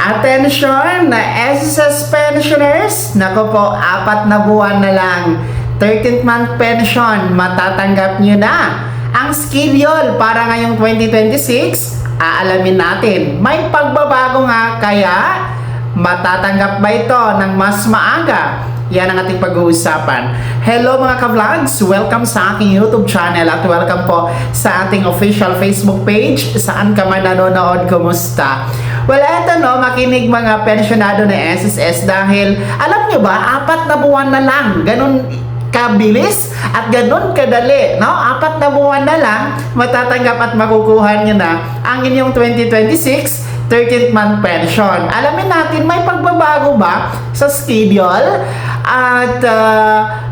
Attention na SSS pensioners, nako po, 4 na buwan na lang. 13th month pension, matatanggap nyo na. Ang schedule para ngayong 2026, aalamin natin. May pagbabago nga, kaya matatanggap ba ito ng mas maaga? Yan ang ating pag-uusapan. Hello mga ka-vlogs! Welcome sa aking YouTube channel at welcome po sa ating official Facebook page. Saan ka man nanonood, kumusta? Well, eto no, makinig mga pensyonado ng SSS dahil alam nyo ba, 4 na buwan na lang. Ganun kabilis at ganun kadali, no? 4 na buwan na lang, matatanggap at makukuha nyo na ang inyong 2026 13th month pension. Alamin natin, may pagbabago ba sa schedule? At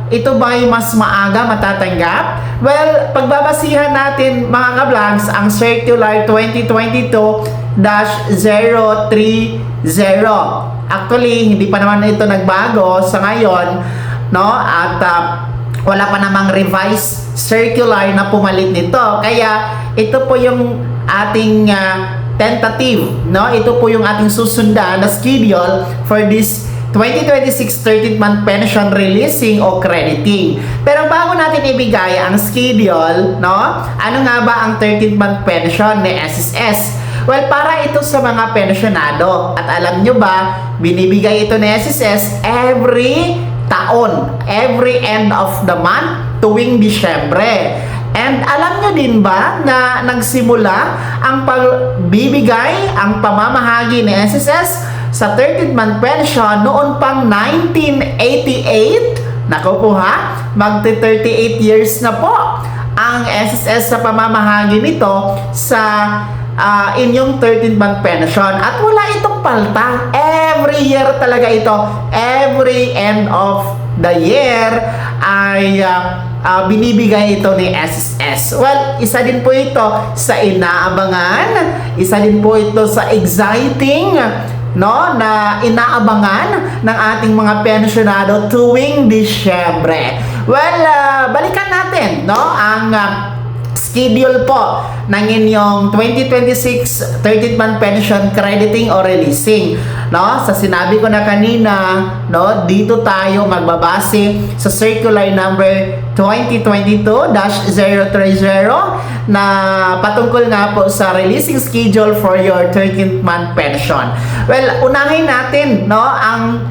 ito ba ay mas maaga matatanggap? Well, pagbabasihan natin mga ka-vlogs, ang Circular 2022-030. Actually, hindi pa naman ito nagbago sa ngayon, no? At wala pa namang revised circular na pumalit nito. Kaya ito po yung ating tentative, no? Ito po yung ating susundan na schedule for this 2026 13th month pension releasing o crediting. Pero bago natin ibigay ang schedule, no? Ano nga ba ang 13th month pension ni SSS? Well, para ito sa mga pensyonado. At alam nyo ba, binibigay ito ni SSS every taon, every end of the month tuwing Disyembre. And alam nyo din ba na nagsimula ang pagbibigay, ang pamamahagi ni SSS sa 13th month pension noon pang 1988? Naku po ha, magti-38 years na po ang SSS sa pamamahagi nito sa inyong 13th month pension. At wala itong palta. Every year talaga ito. Every end of the year ay binibigay ito ni SSS. Well, isa din po ito sa inaabangan. Isa din po ito sa exciting, no, na inaabangan ng ating mga pensyonado tuwing Disyembre. Well, balikan natin, no, ang schedule po ng inyong 2026 13th month pension crediting o releasing, no? Sa sinabi ko na kanina, no, dito tayo magbabase sa circular number 2022-030 na patungkol nga po sa releasing schedule for your 13th month pension. Well, unahin natin, no, ang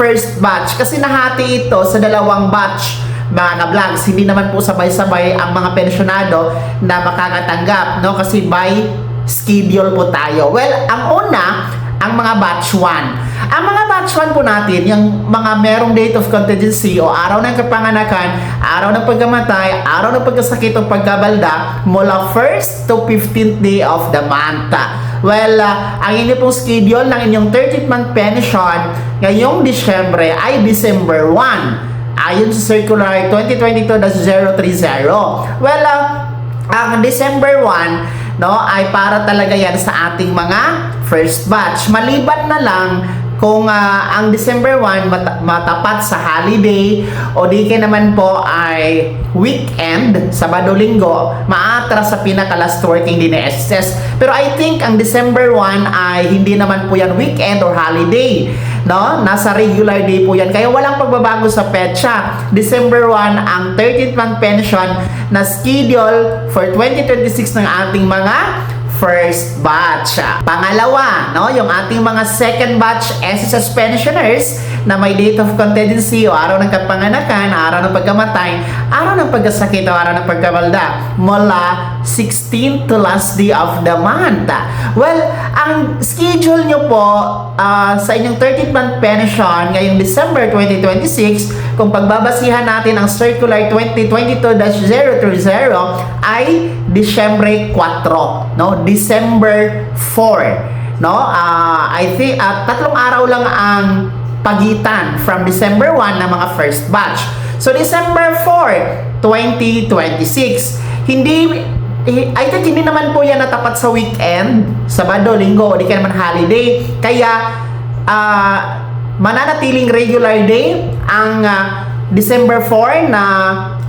first batch kasi nahati ito sa 2 batch. Mga vlogs, hindi naman po sabay-sabay ang mga pensyonado na makakatanggap, no? Kasi by schedule po tayo. Well, ang una, ang mga batch 1. Ang mga batch 1 po natin, yung mga merong date of contingency o araw ng kapanganakan, araw ng pagkamatay, araw ng pagkasakit o pagkabalda, mula 1st to 15th day of the month. Well, ang inyo pong schedule ng inyong 13th month pension ngayong Disyembre ay December 1. Ayon sa Circular 2022-030. Well, ang December 1, no, ay para talaga yan sa ating mga first batch. Maliban na lang kung ang December 1 matapat sa holiday o di kaya naman po ay weekend, Sabado-Linggo, maatras sa pinaka-last working day ni SSS. Pero I think ang December 1 ay hindi naman po yan weekend or holiday, no? Nasa regular day po yan. Kaya walang pagbabago sa petsa. December 1 ang 13th month pension na schedule for 2026 ng ating mga first batch. Pangalawa, no, yung ating mga second batch SSS pensioners na may date of contingency o araw ng kapanganakan, araw ng pagkamatay, araw ng pagkasakit o araw ng pagkabalda mula 16th to last day of the month. Well, ang schedule nyo po sa inyong 13th month pension ngayong December 2026, kung pagbabasihan natin ang Circular 2022-030 ay Disyembre 4, no? December 4, no? I think 3 araw lang ang pagitan from December 1 na mga first batch. So December 4, 2026. I think hindi naman po yan natapat sa weekend, Sabado, Linggo, o di kaya naman holiday. Kaya mananatiling regular day ang December 4 na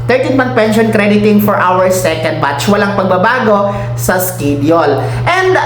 13th month pension crediting for our second batch. Walang pagbabago sa schedule. And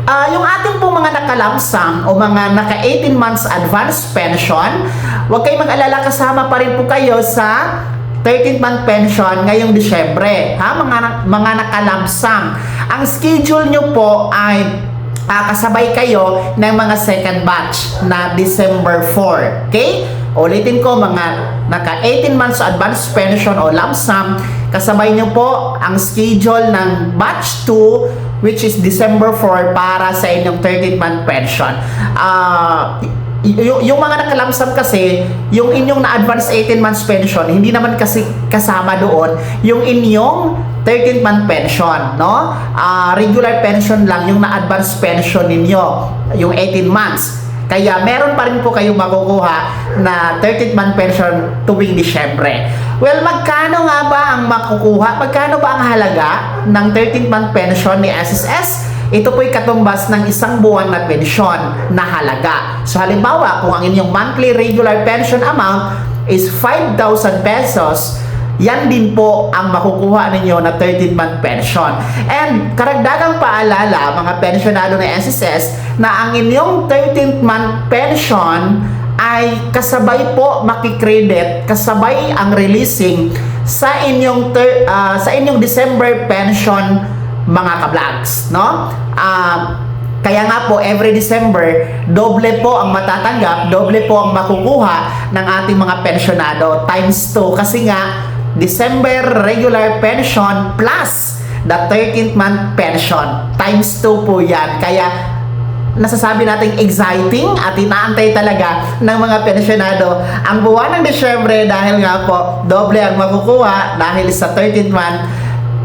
Yung ating pong mga nakalamsam o mga naka 18 months advance pension, huwag kayong mag-alala, kasama pa rin po kayo sa 13th month pension ngayong Disyembre, ha, mga nakalamsam. Ang schedule nyo po ay kasabay kayo ng mga second batch na December 4. Okay? Ulitin ko, mga naka 18 months advance pension o lump sum, kasabay nyo po ang schedule ng batch 2, which is December 4 para sa inyong 13th month pension. Yung mga nakalamsam kasi, yung inyong na-advance 18 months pension, hindi naman kasi kasama doon yung inyong 13th month pension, no? Regular pension lang yung na-advance pension ninyo, yung 18 months. Kaya meron pa rin po kayong makukuha na 13th month pension tuwing Disyembre. Well, magkano nga ba ang makukuha? Magkano ba ang halaga ng 13th month pension ni SSS? Ito po'y katumbas ng isang buwan na pensyon na halaga. So halimbawa, kung ang inyong monthly regular pension amount is 5,000 pesos, yan din po ang makukuha ninyo na 13th month pension. And karagdagang paalala, mga pensionado ng SSS, na ang inyong 13th month pension ay kasabay po makikredit, kasabay ang releasing sa inyong December pension, mga ka-vlogs, no? Kaya nga po, every December, doble po ang matatanggap, doble po ang makukuha ng ating mga pensionado, times 2. Kasi nga, December regular pension plus the 13th month pension, times 2 po yan. Kaya, nasasabi natin exciting at inaantay talaga ng mga pensionado ang buwan ng Disyembre dahil nga po, doble ang makukuha dahil sa 13th month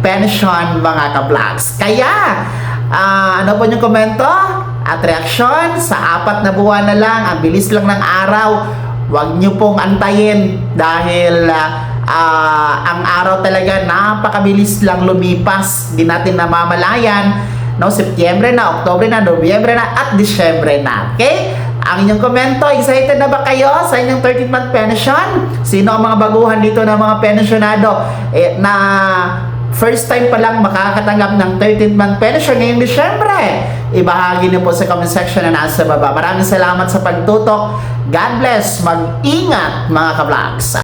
pension, mga ka-vlogs. Kaya, ano po yung komento at reaksyon sa 4 na buwan na lang, ang bilis lang ng araw, huwag nyo pong antayin dahil ang araw talaga napakabilis lang lumipas, di natin namamalayan, no? Setyembre na, Oktubre na, Nobyembre na, at Disyembre na. Okay? Ang inyong komento, excited na ba kayo sa inyong 13th month pension? Sino ang mga baguhan dito ng mga pensionado na first time pa lang makakatanggap ng 13th month pension ngayong Disyembre? Ibahagi niyo po sa comment section na nasa baba. Maraming salamat sa pagtutok. God bless. Mag-ingat, mga ka-vlogs.